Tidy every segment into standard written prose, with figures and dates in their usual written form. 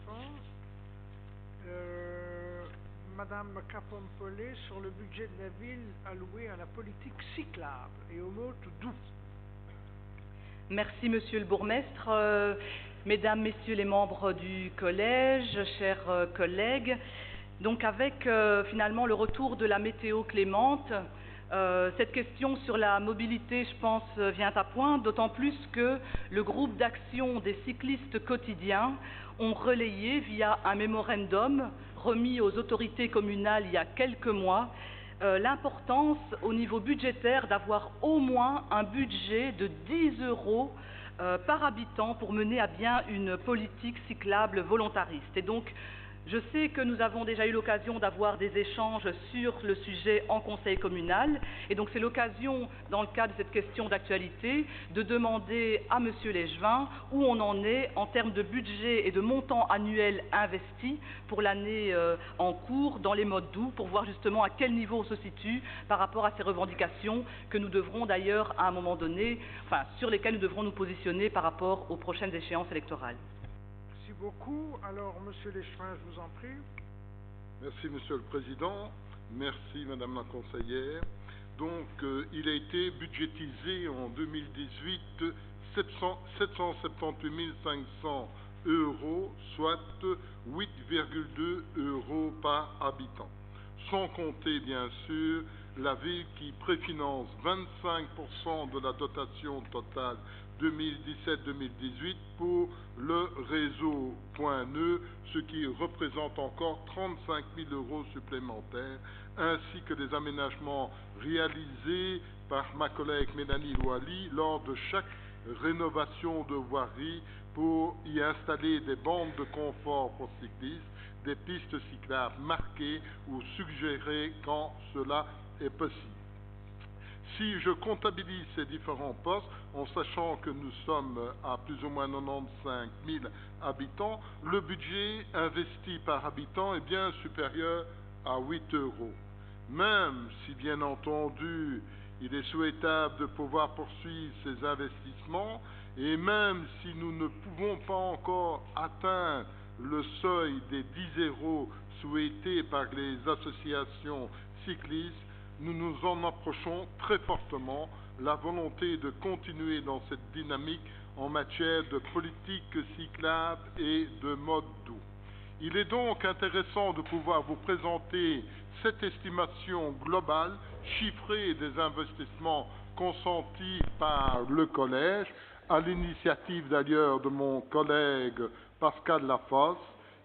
D'accord. Madame Capompolé, sur le budget de la ville alloué à la politique cyclable et au mot doux. Merci, Monsieur le bourgmestre. Mesdames, Messieurs les membres du collège, chers collègues, donc avec finalement le retour de la météo clémente, cette question sur la mobilité, je pense, vient à point, d'autant plus que le groupe d'action des cyclistes quotidiens ont relayé via un mémorandum remis aux autorités communales il y a quelques mois l'importance au niveau budgétaire d'avoir au moins un budget de 10 € par habitant pour mener à bien une politique cyclable volontariste. Et donc, je sais que nous avons déjà eu l'occasion d'avoir des échanges sur le sujet en conseil communal, et donc c'est l'occasion, dans le cadre de cette question d'actualité, de demander à Monsieur Legevin où on en est en termes de budget et de montant annuel investi pour l'année en cours dans les modes doux, pour voir justement à quel niveau on se situe par rapport à ces revendications que nous devrons d'ailleurs à un moment donné, enfin sur lesquelles nous devrons nous positionner par rapport aux prochaines échéances électorales. Merci beaucoup. Alors, Monsieur Legevin, je vous en prie. Merci, Monsieur le Président. Merci, Madame la conseillère. Donc, il a été budgétisé en 2018 778 500 €, soit 8,2 € par habitant. Sans compter, bien sûr, la ville qui préfinance 25% de la dotation totale 2017-2018 pour le réseau Point Nœud, ce qui représente encore 35 000 € supplémentaires, ainsi que des aménagements réalisés par ma collègue Mélanie Loali lors de chaque rénovation de voirie pour y installer des bandes de confort pour cyclistes, des pistes cyclables marquées ou suggérées quand cela est possible. Si je comptabilise ces différents postes, en sachant que nous sommes à plus ou moins 95 000 habitants, le budget investi par habitant est bien supérieur à 8 €. Même si, bien entendu, il est souhaitable de pouvoir poursuivre ces investissements, et même si nous ne pouvons pas encore atteindre le seuil des 10 € souhaités par les associations cyclistes, nous nous en approchons très fortement, la volonté de continuer dans cette dynamique en matière de politique cyclable et de mode doux. Il est donc intéressant de pouvoir vous présenter cette estimation globale, chiffrée des investissements consentis par le collège, à l'initiative d'ailleurs de mon collègue Pascal Lafosse.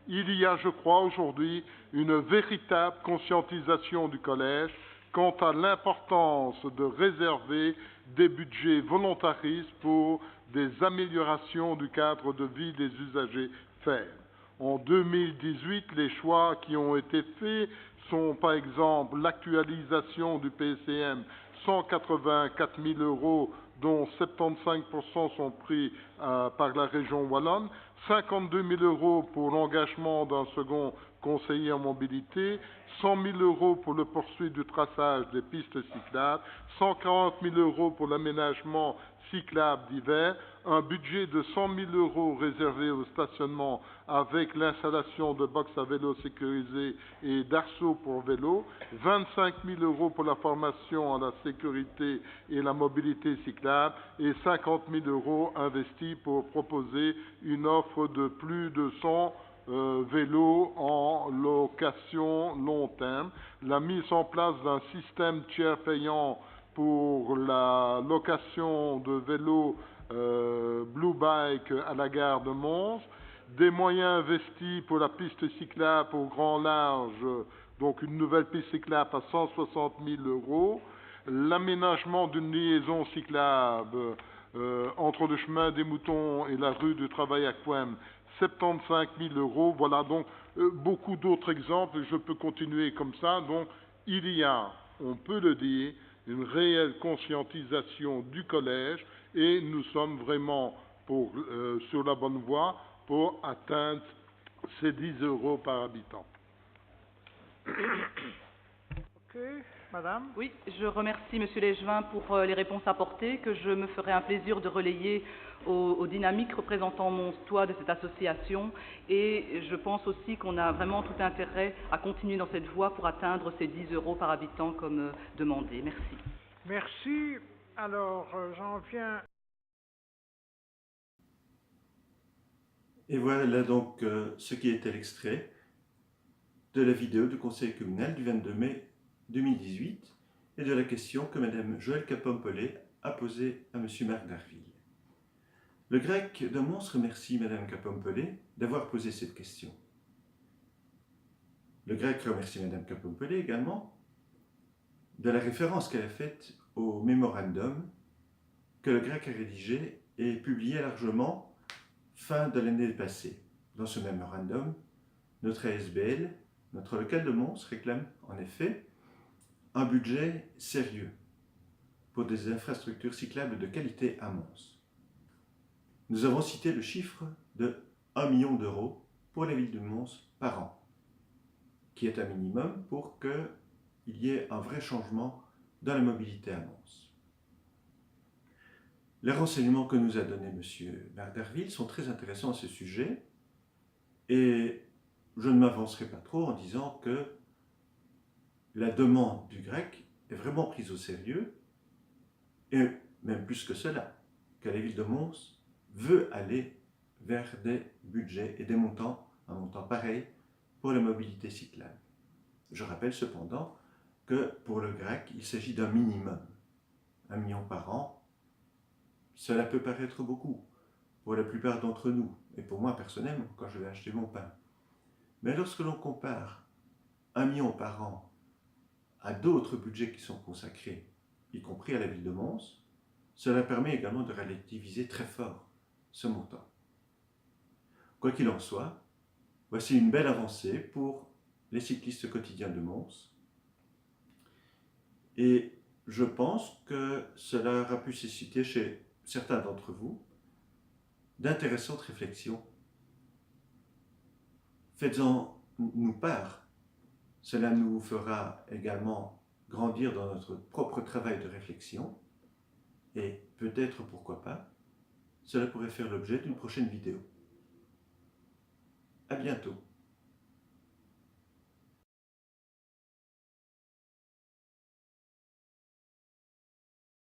Il y a, je crois, aujourd'hui une véritable conscientisation du collège quant à l'importance de réserver des budgets volontaristes pour des améliorations du cadre de vie des usagers faibles. En 2018, les choix qui ont été faits sont par exemple l'actualisation du PCM, 184 000 €, dont 75% sont pris par la région wallonne, 52 000 € pour l'engagement d'un second conseiller en mobilité, 100 000 € pour le poursuite du traçage des pistes cyclables, 140 000 € pour l'aménagement cyclable d'hiver, un budget de 100 000 € réservé au stationnement avec l'installation de box à vélo sécurisés et d'arceaux pour vélo, 25 000 € pour la formation à la sécurité et la mobilité cyclable et 50 000 € investis pour proposer une offre de plus de 100 vélos en location long terme, la mise en place d'un système tiers payant pour la location de vélos Blue Bike à la gare de Mons, des moyens investis pour la piste cyclable au grand large, donc une nouvelle piste cyclable à 160 000 €, l'aménagement d'une liaison cyclable entre le chemin des Moutons et la rue du Travail à Couem, 75 000 €. Voilà donc beaucoup d'autres exemples, je peux continuer comme ça. Donc il y a, on peut le dire, une réelle conscientisation du collège et nous sommes vraiment sur la bonne voie pour atteindre ces 10 € par habitant. Ok. Madame? Oui, je remercie Monsieur Légevin pour les réponses apportées, que je me ferai un plaisir de relayer aux dynamiques représentant Monstois de cette association, et je pense aussi qu'on a vraiment tout intérêt à continuer dans cette voie pour atteindre ces 10 € par habitant comme demandé. Merci. Merci. Alors, j'en viens. Et voilà donc ce qui était l'extrait de la vidéo du Conseil communal du 22 mai 2018 et de la question que Mme Joëlle Capompolé a posée à M. Marc Darville. Le grec de Mons remercie Mme Capompolé d'avoir posé cette question. Le grec remercie Mme Capompolé également de la référence qu'elle a faite au mémorandum que le grec a rédigé et publié largement fin de l'année passée. Dans ce mémorandum, notre ASBL, notre local de Mons, réclame en effet un budget sérieux pour des infrastructures cyclables de qualité à Mons. Nous avons cité le chiffre de 1 million d'euros pour la ville de Mons par an, qui est un minimum pour qu'il y ait un vrai changement dans la mobilité à Mons. Les renseignements que nous a donnés M. Marc Darville sont très intéressants à ce sujet, et je ne m'avancerai pas trop en disant que la demande du grec est vraiment prise au sérieux, et même plus que cela, que la ville de Mons veut aller vers des budgets et des montants, un montant pareil pour la mobilité cyclable. Je rappelle cependant que pour le grec, il s'agit d'un minimum. 1 million par an, cela peut paraître beaucoup pour la plupart d'entre nous, et pour moi personnellement, quand je vais acheter mon pain. Mais lorsque l'on compare 1 million par an à d'autres budgets qui sont consacrés, y compris à la ville de Mons, cela permet également de relativiser très fort ce montant. Quoi qu'il en soit, voici une belle avancée pour les cyclistes quotidiens de Mons. Et je pense que cela aura pu susciter chez certains d'entre vous d'intéressantes réflexions. Faites-en nous part. Cela nous fera également grandir dans notre propre travail de réflexion. Et peut-être, pourquoi pas, cela pourrait faire l'objet d'une prochaine vidéo. À bientôt.